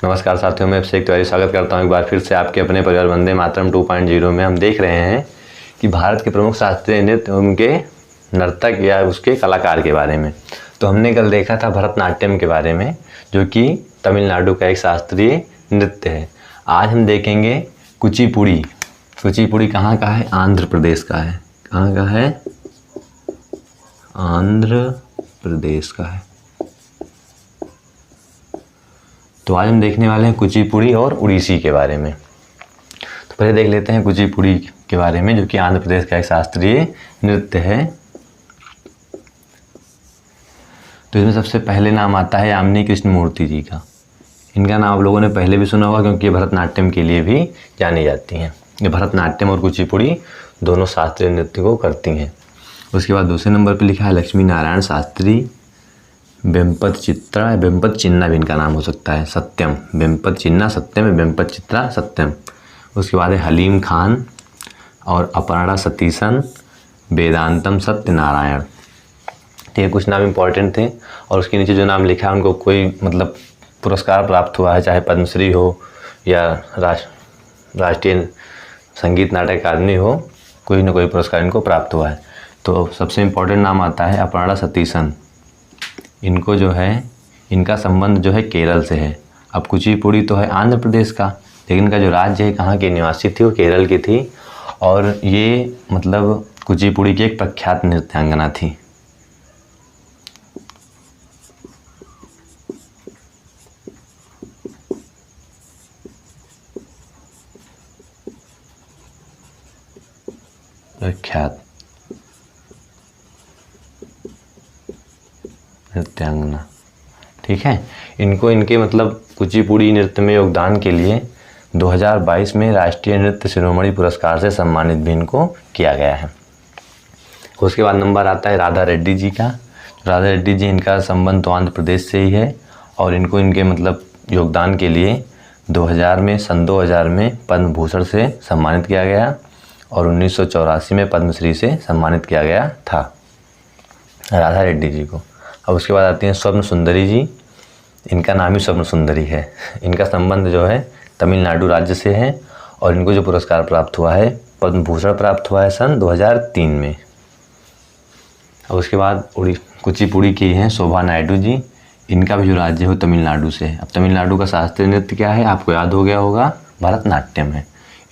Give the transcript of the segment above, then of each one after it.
नमस्कार साथियों, मैं अभिषेक तिवारी स्वागत करता हूं एक बार फिर से आपके अपने परिवार वंदे मातरम 2.0 में। हम देख रहे हैं कि भारत के प्रमुख शास्त्रीय नृत्य उनके नर्तक या उसके कलाकार के बारे में। तो हमने कल देखा था भरतनाट्यम के बारे में, जो कि तमिलनाडु का एक शास्त्रीय नृत्य है। आज हम देखेंगे कुचिपुड़ी। कुचिपुड़ी कहाँ का है? आंध्र प्रदेश का है। कहाँ का है? आंध्र प्रदेश का है। तो आज हम देखने वाले हैं कुचिपुड़ी और उड़ीसी के बारे में। तो पहले देख लेते हैं कुचिपुड़ी के बारे में, जो कि आंध्र प्रदेश का एक शास्त्रीय नृत्य है। तो इसमें सबसे पहले नाम आता है यामिनी कृष्णमूर्ति जी का। इनका नाम आप लोगों ने पहले भी सुना होगा, क्योंकि ये भरतनाट्यम के लिए भी जानी जाती हैं। ये भरतनाट्यम और कुचिपुड़ी दोनों शास्त्रीय नृत्य को करती हैं। उसके बाद दूसरे नंबर पर लिखा है लक्ष्मी नारायण शास्त्री। वेम्पत चित्रा, वेम्पत चिन्ना भी इनका नाम हो सकता है। सत्यम, वेम्पत चिन्ना सत्यम, वेम्पत चित्रा सत्यम। उसके बाद है हलीम खान और अपर्णा सतीशन, वेदांतम सत्यनारायण। तो ये कुछ नाम इम्पॉर्टेंट थे। और उसके नीचे जो नाम लिखा है उनको कोई मतलब पुरस्कार प्राप्त हुआ है, चाहे पद्मश्री हो या राष्ट्रीय संगीत नाटक अकादमी हो, कोई ना कोई पुरस्कार इनको प्राप्त हुआ है। तो सबसे इम्पोर्टेंट नाम आता है अपर्णा सतीशन। इनको जो है, इनका संबंध जो है केरल से है। अब कुचिपुड़ी तो है आंध्र प्रदेश का, लेकिन इनका जो राज्य है, कहाँ की निवासी थी, वो केरल की थी। और ये मतलब कुचिपुड़ी की एक प्रख्यात नृत्यांगना थी। प्रख्यात नृत्यांगना, ठीक है। इनको इनके मतलब कुचिपुड़ी नृत्य में योगदान के लिए 2022 में राष्ट्रीय नृत्य शिरोमणि पुरस्कार से सम्मानित भी इनको किया गया है। उसके बाद नंबर आता है राधा रेड्डी जी का। राधा रेड्डी जी, इनका संबंध तो आंध्र प्रदेश से ही है। और इनको इनके मतलब योगदान के लिए 2000 में पद्म भूषण से सम्मानित किया गया और 1984 में पद्मश्री से सम्मानित किया गया था राधा रेड्डी जी को। अब उसके बाद आती हैं स्वर्ण सुंदरी जी। इनका नाम ही स्वर्ण सुंदरी है। इनका संबंध जो है तमिलनाडु राज्य से है और इनको जो पुरस्कार प्राप्त हुआ है, पद्म भूषण प्राप्त हुआ है सन 2003 में। अब उसके बाद कुचिपुड़ी की हैं शोभा नायडू जी। इनका भी जो राज्य हो तमिलनाडु से है। अब तमिलनाडु का शास्त्रीय नृत्य क्या है, आपको याद हो गया होगा, भरतनाट्यम है।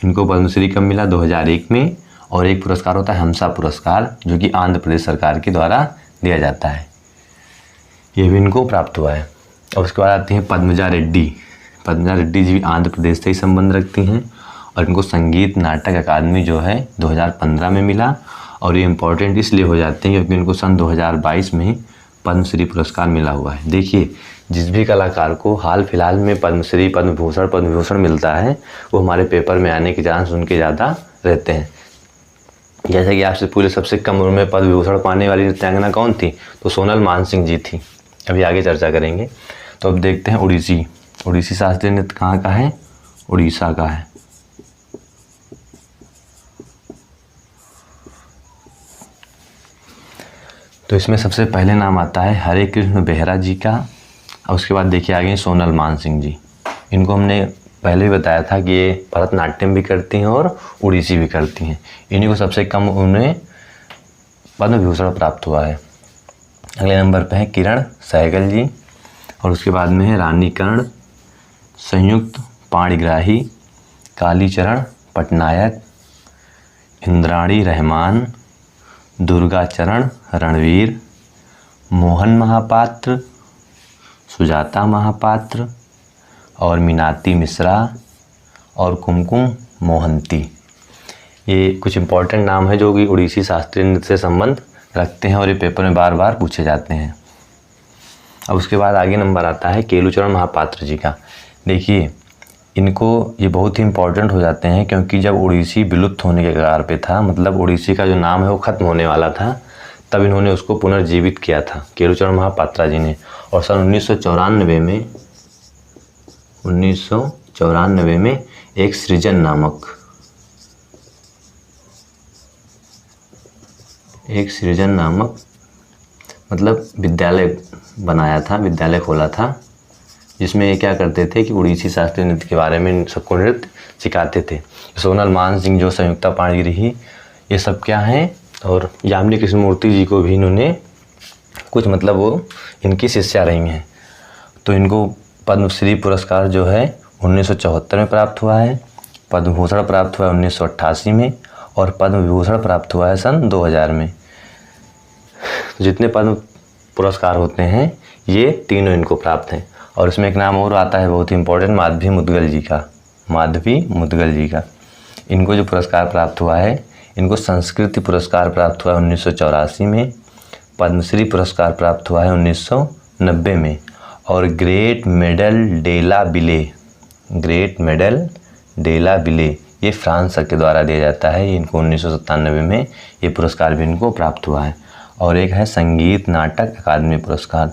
इनको पद्मश्री कब मिला? 2001 में। और एक पुरस्कार होता है हमसा पुरस्कार, जो कि आंध्र प्रदेश सरकार के द्वारा दिया जाता है। ये भी इनको प्राप्त हुआ है। और उसके बाद आती हैं पद्मजा रेड्डी। पद्मजा रेड्डी जी भी आंध्र प्रदेश से ही संबंध रखती हैं और इनको संगीत नाटक अकादमी जो है 2015 में मिला। और ये इम्पोर्टेंट इसलिए हो जाते हैं क्योंकि इनको सन 2022 में पद्मश्री पुरस्कार मिला हुआ है। देखिए, जिस भी कलाकार को हाल फिलहाल में पद्मश्री, पद्म विभूषण मिलता है, वो हमारे पेपर में आने के चांस उनके ज़्यादा रहते हैं। जैसे कि आपसे पूरे सबसे कम उम्र में पद्म विभूषण पाने वाली नृत्यांगना कौन थी? तो सोनल मानसिंह जी थी। अभी आगे चर्चा करेंगे। तो अब देखते हैं उड़ीसी। उड़ीसी शास्त्रीय नृत्य कहाँ का है? उड़ीसा का है। तो इसमें सबसे पहले नाम आता है हरे कृष्ण बेहरा जी का। और उसके बाद देखिए आगे सोनल मानसिंह जी। इनको हमने पहले भी बताया था कि ये भरतनाट्यम भी करती हैं और उड़ीसी भी करती हैं। इन्हीं को सबसे कम उम्र में पद्म विभूषण प्राप्त हुआ है। अगले नंबर पे है किरण सहगल जी। और उसके बाद में है रानी कर्ण, संयुक्त पाणिग्राही, कालीचरण पटनायक, इंद्राणी रहमान, दुर्गाचरण रणवीर, मोहन महापात्र, सुजाता महापात्र और मीनाती मिश्रा और कुमकुम मोहंती। ये कुछ इम्पोर्टेंट नाम है जो कि उड़ीसी शास्त्रीय नृत्य से संबंध रखते हैं और ये पेपर में बार बार पूछे जाते हैं। अब उसके बाद आगे नंबर आता है केलुचरण महापात्र जी का। देखिए, इनको ये बहुत ही इम्पोर्टेंट हो जाते हैं क्योंकि जब उड़ीसी विलुप्त होने के कगार पे था, मतलब उड़ीसी का जो नाम है वो ख़त्म होने वाला था, तब इन्होंने उसको पुनर्जीवित किया था केलुचरण महापात्रा जी ने। और सन 1994 में एक सृजन नामक मतलब विद्यालय बनाया था, विद्यालय खोला था, जिसमें ये क्या करते थे कि उड़ीसी शास्त्रीय नृत्य के बारे में सबको नृत्य सिखाते थे। सोनल मान सिंह जो संयुक्ता पाणिग्रही ये सब क्या हैं, और यामिनी कृष्णमूर्ति जी को भी इन्होंने कुछ मतलब वो इनकी शिष्या रही हैं। तो इनको पद्मश्री पुरस्कार जो है 1974 में प्राप्त हुआ है, पद्म भूषण प्राप्त हुआ है 1988 में, और पद्म विभूषण प्राप्त हुआ है सन 2000 में। जितने पद्म पुरस्कार होते हैं ये तीनों इनको प्राप्त हैं। और इसमें एक नाम और आता है बहुत ही इम्पोर्टेंट, माधवी मुद्गल जी का। माधवी मुद्गल जी का इनको जो पुरस्कार प्राप्त हुआ है, इनको संस्कृति पुरस्कार प्राप्त हुआ है 1984 में, पद्मश्री पुरस्कार प्राप्त हुआ है 1990 में, और ग्रेट मेडल डे ला विले ये फ्रांस के द्वारा दिया जाता है। ये इनको 1997 में ये पुरस्कार भी इनको प्राप्त हुआ है। और एक है संगीत नाटक अकादमी पुरस्कार,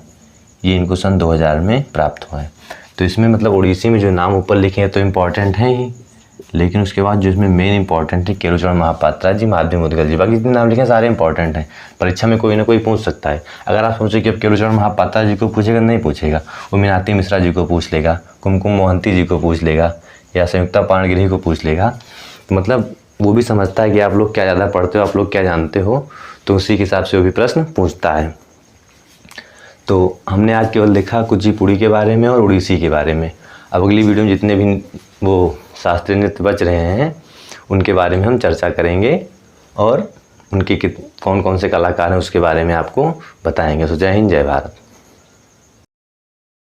ये इनको सन 2000 में प्राप्त हुआ है। तो इसमें मतलब उड़ीसी में जो नाम ऊपर लिखे हैं तो इम्पॉर्टेंट हैं ही, लेकिन उसके बाद जो इसमें मेन इंपॉर्टेंट है केलुचरण महापात्रा जी, माधवी मुद्गल जी। बाकी जितने नाम लिखे हैं सारे इंपॉर्टेंट हैं, परीक्षा में कोई ना कोई पूछ सकता है। अगर आप सोचें कि अब केलुचरण महापात्रा जी को पूछेगा, नहीं पूछेगा, वो मीनाती मिश्रा जी को पूछ लेगा, कुमकुम मोहंती जी को पूछ लेगा, या संयुक्ता पाणिग्रही को पूछ लेगा। तो मतलब वो भी समझता है कि आप लोग क्या ज़्यादा पढ़ते हो, आप लोग क्या जानते हो, तो उसी के हिसाब से वो भी प्रश्न पूछता है। तो हमने आज केवल देखा कुचिपुड़ी के बारे में और उड़ीसी के बारे में। अब अगली वीडियो में जितने भी वो शास्त्रीय नृत्य बच रहे हैं उनके बारे में हम चर्चा करेंगे, और उनके कौन कौन से कलाकार हैं उसके बारे में आपको बताएंगे। तो जय हिंद, जय भारत।